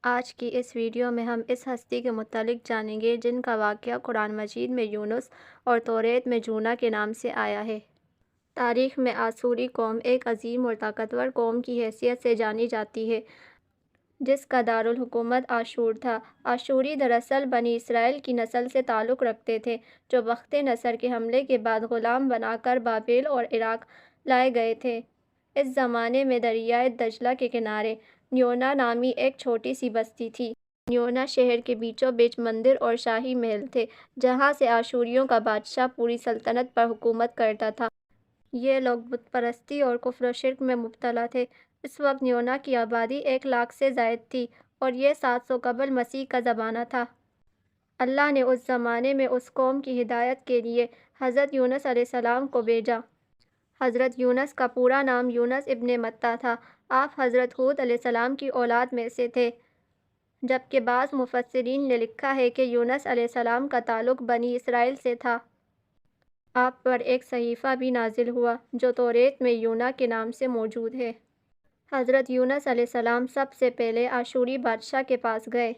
آج کی اس ویڈیو میں ہم اس ہستی کے متعلق جانیں گے جن کا واقعہ قرآن مجید میں یونس اور توریت میں جونا کے نام سے آیا ہے۔ تاریخ میں آشوری قوم ایک عظیم اور طاقتور قوم کی حیثیت سے جانی جاتی ہے جس کا دارالحکومت آشور تھا۔ آشوری دراصل بنی اسرائیل کی نسل سے تعلق رکھتے تھے جو بخت نصر کے حملے کے بعد غلام بنا کر بابل اور عراق لائے گئے تھے۔ اس زمانے میں دریائے دجلہ کے کنارے نیونا نامی ایک چھوٹی سی بستی تھی۔ نیونا شہر کے بیچوں بیچ مندر اور شاہی محل تھے جہاں سے آشوریوں کا بادشاہ پوری سلطنت پر حکومت کرتا تھا۔ یہ لوگ بت پرستی اور کفر و شرک میں مبتلا تھے۔ اس وقت نیونا کی آبادی 1,00,000 سے زائد تھی اور یہ 700 قبل مسیح کا زمانہ تھا۔ اللہ نے اس زمانے میں اس قوم کی ہدایت کے لیے حضرت یونس علیہ السلام کو بھیجا۔ حضرت یونس کا پورا نام یونس ابن متیٰ تھا۔ آپ حضرت ہود علیہ السلام کی اولاد میں سے تھے، جبکہ بعض مفسرین نے لکھا ہے کہ یونس علیہ السلام کا تعلق بنی اسرائیل سے تھا۔ آپ پر ایک صحیفہ بھی نازل ہوا جو توریت میں یونا کے نام سے موجود ہے۔ حضرت یونس علیہ السلام سب سے پہلے آشوری بادشاہ کے پاس گئے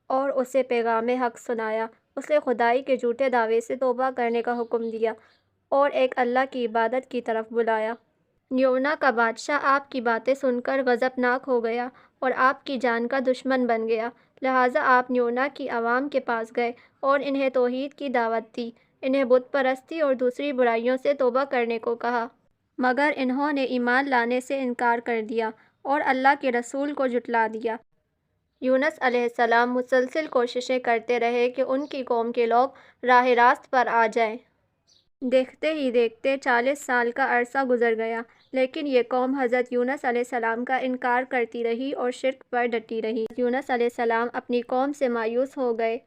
اور اسے پیغام حق سنایا۔ اسے خدائی کے جھوٹے دعوے سے توبہ کرنے کا حکم دیا اور ایک اللہ کی عبادت کی طرف بلایا۔ نیونا کا بادشاہ آپ کی باتیں سن کر غضبناک ہو گیا اور آپ کی جان کا دشمن بن گیا، لہٰذا آپ نیونا کی عوام کے پاس گئے اور انہیں توحید کی دعوت دی۔ انہیں بت پرستی اور دوسری برائیوں سے توبہ کرنے کو کہا، مگر انہوں نے ایمان لانے سے انکار کر دیا اور اللہ کے رسول کو جھٹلا دیا۔ یونس علیہ السلام مسلسل کوششیں کرتے رہے کہ ان کی قوم کے لوگ راہ راست پر آ جائیں۔ دیکھتے ہی دیکھتے 40 سال کا عرصہ گزر گیا، لیکن یہ قوم حضرت یونس علیہ السلام کا انکار کرتی رہی اور شرک پر ڈٹی رہی۔ یونس علیہ السلام اپنی قوم سے مایوس ہو گئے۔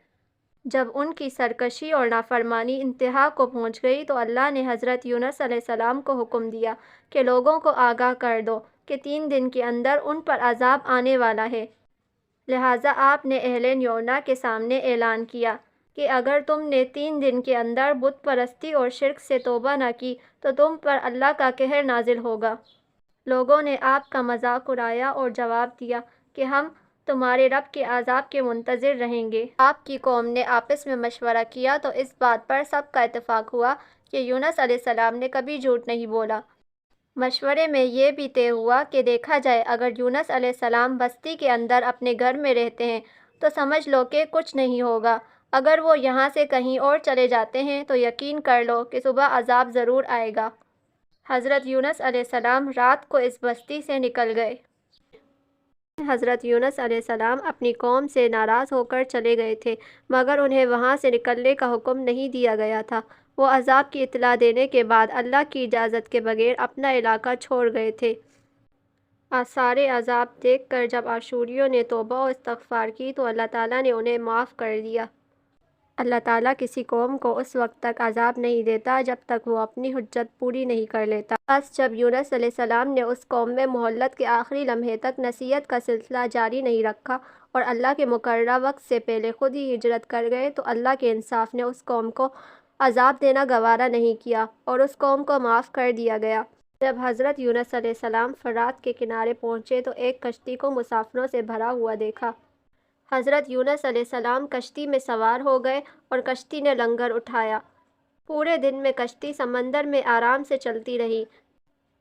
جب ان کی سرکشی اور نافرمانی انتہا کو پہنچ گئی تو اللہ نے حضرت یونس علیہ السلام کو حکم دیا کہ لوگوں کو آگاہ کر دو کہ 3 دن کے اندر ان پر عذاب آنے والا ہے۔ لہٰذا آپ نے اہل نیونا کے سامنے اعلان کیا کہ اگر تم نے 3 دن کے اندر بت پرستی اور شرک سے توبہ نہ کی تو تم پر اللہ کا قہر نازل ہوگا۔ لوگوں نے آپ کا مذاق اڑایا اور جواب دیا کہ ہم تمہارے رب کے عذاب کے منتظر رہیں گے۔ آپ کی قوم نے آپس میں مشورہ کیا تو اس بات پر سب کا اتفاق ہوا کہ یونس علیہ السلام نے کبھی جھوٹ نہیں بولا۔ مشورے میں یہ بھی طے ہوا کہ دیکھا جائے اگر یونس علیہ السلام بستی کے اندر اپنے گھر میں رہتے ہیں تو سمجھ لو کہ کچھ نہیں ہوگا، اگر وہ یہاں سے کہیں اور چلے جاتے ہیں تو یقین کر لو کہ صبح عذاب ضرور آئے گا۔ حضرت یونس علیہ السلام رات کو اس بستی سے نکل گئے۔ حضرت یونس علیہ السلام اپنی قوم سے ناراض ہو کر چلے گئے تھے، مگر انہیں وہاں سے نکلنے کا حکم نہیں دیا گیا تھا۔ وہ عذاب کی اطلاع دینے کے بعد اللہ کی اجازت کے بغیر اپنا علاقہ چھوڑ گئے تھے۔ آثار عذاب دیکھ کر جب آشوریوں نے توبہ و استغفار کی تو اللہ تعالیٰ نے انہیں معاف کر دیا۔ اللہ تعالیٰ کسی قوم کو اس وقت تک عذاب نہیں دیتا جب تک وہ اپنی حجت پوری نہیں کر لیتا۔ بس جب یونس علیہ السلام نے اس قوم میں مہلت کے آخری لمحے تک نصیحت کا سلسلہ جاری نہیں رکھا اور اللہ کے مقررہ وقت سے پہلے خود ہی ہجرت کر گئے تو اللہ کے انصاف نے اس قوم کو عذاب دینا گوارا نہیں کیا اور اس قوم کو معاف کر دیا گیا۔ جب حضرت یونس علیہ السلام فرات کے کنارے پہنچے تو ایک کشتی کو مسافروں سے بھرا ہوا دیکھا۔ حضرت یونس علیہ السلام کشتی میں سوار ہو گئے اور کشتی نے لنگر اٹھایا۔ پورے دن میں کشتی سمندر میں آرام سے چلتی رہی۔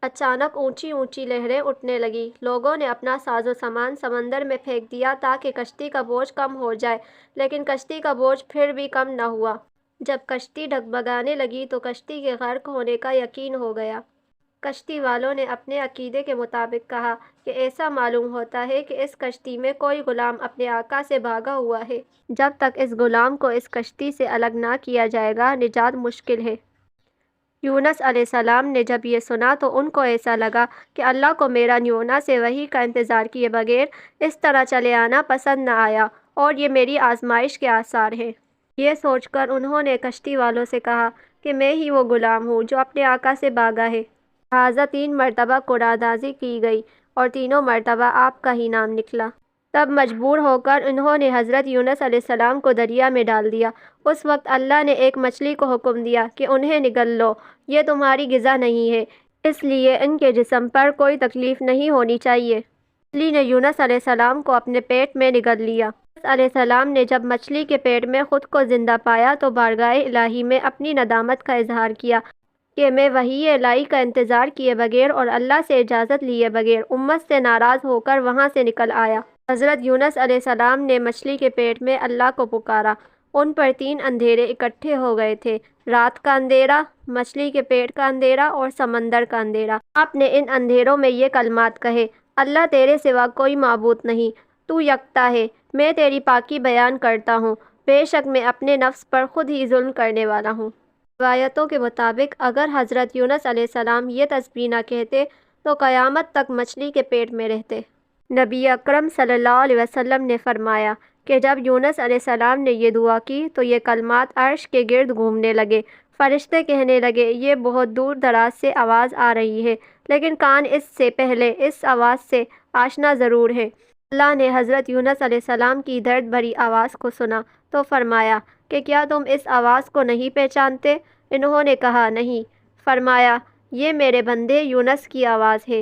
اچانک اونچی اونچی لہریں اٹھنے لگیں۔ لوگوں نے اپنا ساز و سامان سمندر میں پھینک دیا تاکہ کشتی کا بوجھ کم ہو جائے، لیکن کشتی کا بوجھ پھر بھی کم نہ ہوا۔ جب کشتی ڈگمگانے لگی تو کشتی کے غرق ہونے کا یقین ہو گیا۔ کشتی والوں نے اپنے عقیدے کے مطابق کہا کہ ایسا معلوم ہوتا ہے کہ اس کشتی میں کوئی غلام اپنے آقا سے بھاگا ہوا ہے۔ جب تک اس غلام کو اس کشتی سے الگ نہ کیا جائے گا نجات مشکل ہے۔ یونس علیہ السلام نے جب یہ سنا تو ان کو ایسا لگا کہ اللہ کو میرا نیونا سے وحی کا انتظار کیے بغیر اس طرح چلے آنا پسند نہ آیا اور یہ میری آزمائش کے آثار ہیں۔ یہ سوچ کر انہوں نے کشتی والوں سے کہا کہ میں ہی وہ غلام ہوں جو اپنے آقا سے بھاگا ہے۔ لہٰذا 3 مرتبہ قراردادی کی گئی اور تینوں مرتبہ آپ کا ہی نام نکلا۔ تب مجبور ہو کر انہوں نے حضرت یونس علیہ السلام کو دریا میں ڈال دیا۔ اس وقت اللہ نے ایک مچھلی کو حکم دیا کہ انہیں نگل لو، یہ تمہاری غذا نہیں ہے، اس لیے ان کے جسم پر کوئی تکلیف نہیں ہونی چاہیے۔ مچھلی نے یونس علیہ السلام کو اپنے پیٹ میں نگل لیا۔ یونس علیہ السلام نے جب مچھلی کے پیٹ میں خود کو زندہ پایا تو بارگاہ الہی میں اپنی ندامت کا اظہار کیا کہ میں وحی الہی کا انتظار کیے بغیر اور اللہ سے اجازت لیے بغیر امت سے ناراض ہو کر وہاں سے نکل آیا۔ حضرت یونس علیہ السلام نے مچھلی کے پیٹ میں اللہ کو پکارا۔ ان پر 3 اندھیرے اکٹھے ہو گئے تھے، رات کا اندھیرا، مچھلی کے پیٹ کا اندھیرا اور سمندر کا اندھیرا۔ آپ نے ان اندھیروں میں یہ کلمات کہے: اللہ تیرے سوا کوئی معبود نہیں، تو یکتا ہے، میں تیری پاکی بیان کرتا ہوں، بے شک میں اپنے نفس پر خود ہی ظلم کرنے والا ہوں۔ روایتوں کے مطابق اگر حضرت یونس علیہ السلام یہ تسبیح نہ کہتے تو قیامت تک مچھلی کے پیٹ میں رہتے۔ نبی اکرم صلی اللہ علیہ وسلم نے فرمایا کہ جب یونس علیہ السلام نے یہ دعا کی تو یہ کلمات عرش کے گرد گھومنے لگے۔ فرشتے کہنے لگے: یہ بہت دور دراز سے آواز آ رہی ہے، لیکن کان اس سے پہلے اس آواز سے آشنا ضرور ہے۔ اللہ نے حضرت یونس علیہ السلام کی درد بھری آواز کو سنا تو فرمایا کہ کیا تم اس آواز کو نہیں پہچانتے؟ انہوں نے کہا: نہیں۔ فرمایا: یہ میرے بندے یونس کی آواز ہے۔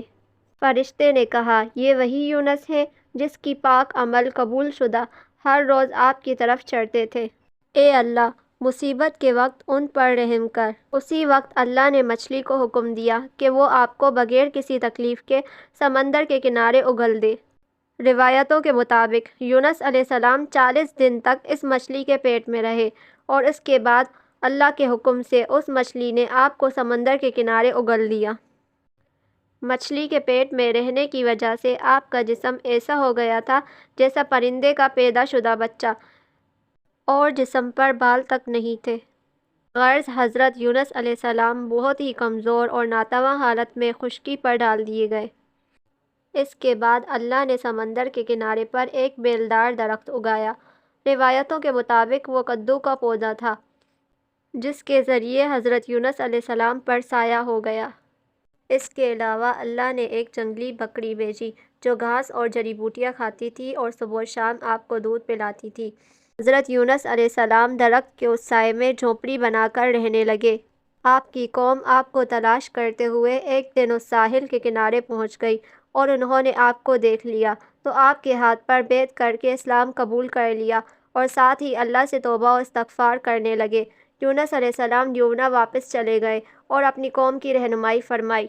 فرشتے نے کہا: یہ وہی یونس ہے جس کی پاک عمل قبول شدہ ہر روز آپ کی طرف چڑھتے تھے۔ اے اللہ، مصیبت کے وقت ان پر رحم کر۔ اسی وقت اللہ نے مچھلی کو حکم دیا کہ وہ آپ کو بغیر کسی تکلیف کے سمندر کے کنارے اگل دے۔ روایتوں کے مطابق یونس علیہ السلام 40 دن تک اس مچھلی کے پیٹ میں رہے اور اس کے بعد اللہ کے حکم سے اس مچھلی نے آپ کو سمندر کے کنارے اگل دیا۔ مچھلی کے پیٹ میں رہنے کی وجہ سے آپ کا جسم ایسا ہو گیا تھا جیسا پرندے کا پیدا شدہ بچہ، اور جسم پر بال تک نہیں تھے۔ غرض حضرت یونس علیہ السلام بہت ہی کمزور اور ناتواں حالت میں خشکی پر ڈال دیے گئے۔ اس کے بعد اللہ نے سمندر کے کنارے پر ایک بیلدار درخت اگایا۔ روایتوں کے مطابق وہ کدو کا پودا تھا، جس کے ذریعے حضرت یونس علیہ السلام پر سایہ ہو گیا۔ اس کے علاوہ اللہ نے ایک جنگلی بکری بھیجی جو گھاس اور جڑی بوٹیاں کھاتی تھی اور صبح و شام آپ کو دودھ پلاتی تھی۔ حضرت یونس علیہ السلام درخت کے اس سائے میں جھونپڑی بنا کر رہنے لگے۔ آپ کی قوم آپ کو تلاش کرتے ہوئے ایک دن اس ساحل کے کنارے پہنچ گئی اور انہوں نے آپ کو دیکھ لیا تو آپ کے ہاتھ پر بیعت کر کے اسلام قبول کر لیا اور ساتھ ہی اللہ سے توبہ و استغفار کرنے لگے۔ یونس علیہ السلام یونا واپس چلے گئے اور اپنی قوم کی رہنمائی فرمائی۔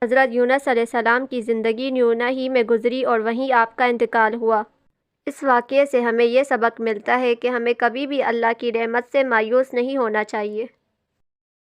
حضرت یونس علیہ السلام کی زندگی یونا ہی میں گزری اور وہیں آپ کا انتقال ہوا۔ اس واقعے سے ہمیں یہ سبق ملتا ہے کہ ہمیں کبھی بھی اللہ کی رحمت سے مایوس نہیں ہونا چاہیے۔